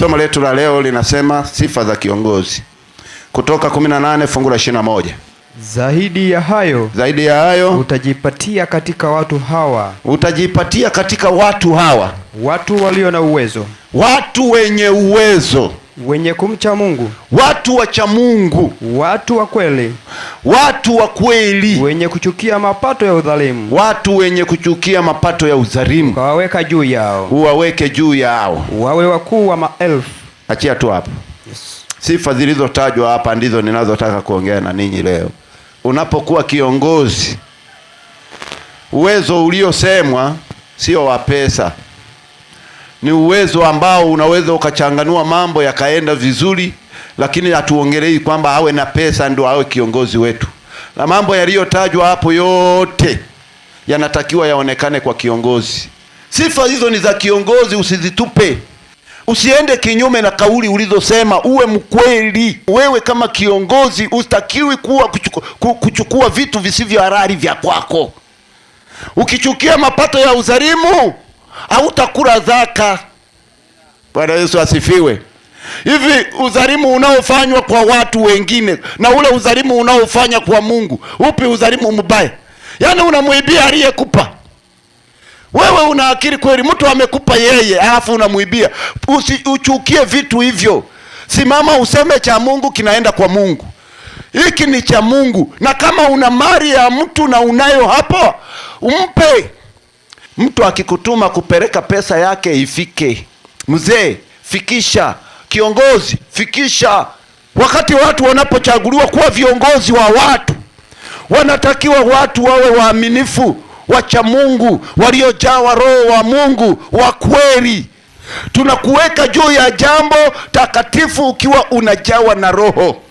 Somo letu la leo linasema sifa za kiongozi. Kutoka 18 fungu la 21. Zaidi ya hayo utajipatia katika watu hawa. Utajipatia katika watu hawa. Watu walio na uwezo. Watu wenye uwezo. Wenye kumcha Mungu. Watu wacha Mungu. Watu wa kweli. Watu wa kweli. Wenye kuchukia mapato ya udhalimu. Watu wenye kuchukia mapato ya udhalimu. Ukawaweka juu yao. Uwaweke juu yao. Wawe wakuu wa maelfu. Achia tu hapo. Yes. Sifa zilizotajwa hapa ndizo ninazotaka kuongea na ninyi leo. Unapokuwa kiongozi, uwezo uliosemwa sio wa pesa. Ni uwezo ambao unaweza ukachanganua mambo yakaenda vizuri, lakini hatuongelei kwamba awe na pesa ndio awe kiongozi wetu. Na mambo yaliyotajwa hapo yote yanatakiwa yaonekane kwa kiongozi. Sifa hizo ni za kiongozi, usizitupe. Usiende kinyume na kauli ulizosema, uwe mkweli. Wewe kama kiongozi usitakiwi kuchukua vitu visivyo halali vya kwako. Ukichukia mapato ya udhalimu, hautakula zaka. Bwana Yesu asifiwe. Hivi udhalimu unaofanywa kwa watu wengine na ule udhalimu unaofanya kwa Mungu, upi udhalimu mbaya? Yaani unamuibia aliyekupa. Wewe una akili kweli? Mtu amekupa yeye, alafu unamuibia. Uchukie vitu hivyo. Simama useme cha Mungu kinaenda kwa Mungu. Hiki ni cha Mungu. Na kama una mali ya mtu na unayo hapo, umpe. Mtu akikutuma kupeleka pesa yake ifike. Mzee, fikisha. Kiongozi, fikisha. Wakati watu wanapochaguliwa kuwa viongozi wa watu, wanatakiwa watu wawe waaminifu, wacha Mungu, waliojawa roho wa Mungu, wa kweli. Tunakuweka juu ya jambo takatifu ukiwa unajawa na roho.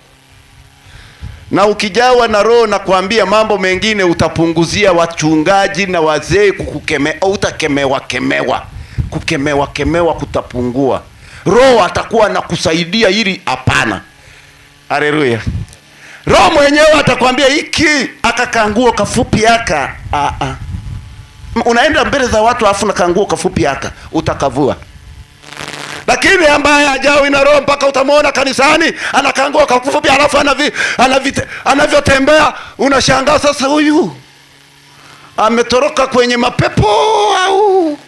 Na ukijawa na roho, na kuambia mambo mengine utapunguzia wachungaji na wazee kukukemea. Kukemewa kutapungua. Roho atakuwa na kusaidia ili hapana. Haleluya. Roho mwenyewe atakwambia hiki, akakanguo kafupi aka. Unaenda mbele za watu afu na kanguo kafupi aka, utakavua. Lakini ambaye hajawi na roho, mpaka utamwona kanisani anakangua kafupi, alafu anavyotembea unashangaa, sasa huyu ametoroka kwenye mapepo au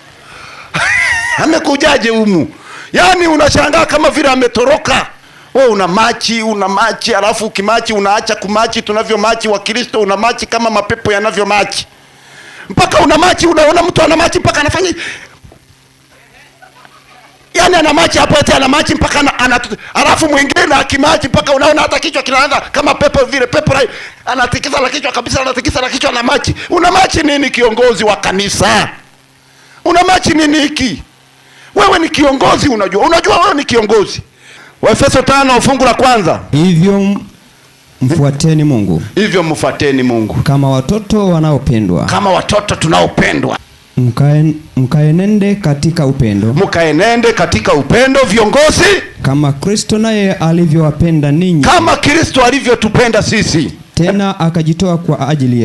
amekujaje humu? Yaani unashangaa kama vile ametoroka. Wewe una machi, alafu ukimachi unaacha kumachi tunavyo machi wa Kristo, una machi kama mapepo yanavyo machi. Mpaka una machi, unaona mtu ana machi mpaka anafanya, yaani ana machi hapo eti ana machi mpaka alafu mwingine akimachi mpaka unaona hata kichwa kinaanza kama pepo vile, pepo anatikisa la kichwa kabisa, anatikisa la kichwa na machi. Una machi nini kiongozi wa kanisa? Una machi nini hiki? Wewe ni kiongozi, unajua wewe ni kiongozi. Waefeso 5 fungu la 1. Hivyo mfuateni Mungu. Kama watoto wanaopendwa. Kama watoto tunaopendwa. Mkaenende katika upendo. Viongozi. Kama Kristo naye alivyowapenda ninyi. Kama Kristo alivyotupenda sisi. Tena akajitoa kwa ajili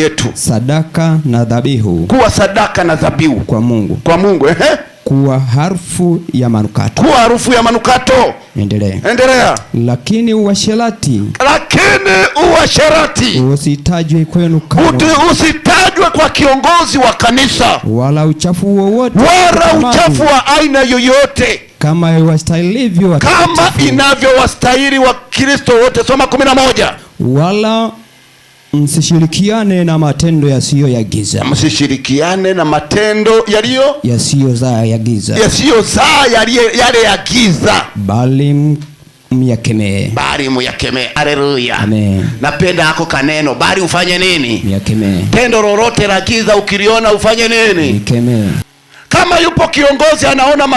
yetu. Sadaka na dhabihu. Kuwa sadaka na dhabihu. Kwa Mungu. Kuwa harufu ya manukato. Endelea. Lakini uasherati usitajwe kwenu kamwe. Usitajwe kwa kiongozi wa kanisa. Wala uchafu wowote. Wala uchafu wa aina yoyote. Kama inavyowastahili wa Kristo wote. Soma 11. Wala msishirikiane na matendo yasiyo ya giza. Msishirikiane na matendo yasiyozaa ya giza. Yasiyozaa yale ya giza. Bali myakemee. Haleluya. Amen. Napenda hako kaneno. Bali ufanye nini? Myakemee. Tendo lolote la giza ukiliona ufanye nini? Myakemee. Kama yupo kiongozi anaona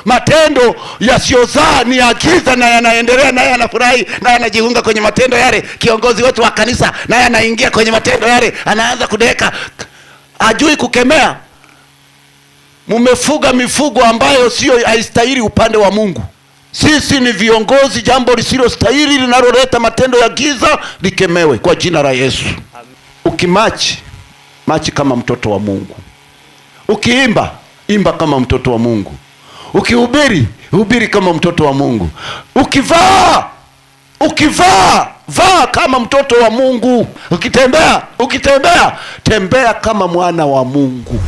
matendo yasiyozaa ni ya giza na yanaendelea, naye anafurahi, naye anajiunga kwenye matendo yale, kiongozi wetu wa kanisa naye anaingia kwenye matendo yale, anaanza kudeka, ajui kukemea. Mumefuga mifugo ambayo sio haistahili upande wa Mungu. Sisi ni viongozi, jambo lisilostahili linaloleta matendo ya giza likemewe kwa jina la Yesu. Ukimachi kama mtoto wa Mungu. Ukiimba, imba kama mtoto wa Mungu. Ukihubiri, hubiri kama mtoto wa Mungu. Vaa kama mtoto wa Mungu. Ukitembea, tembea kama mwana wa Mungu.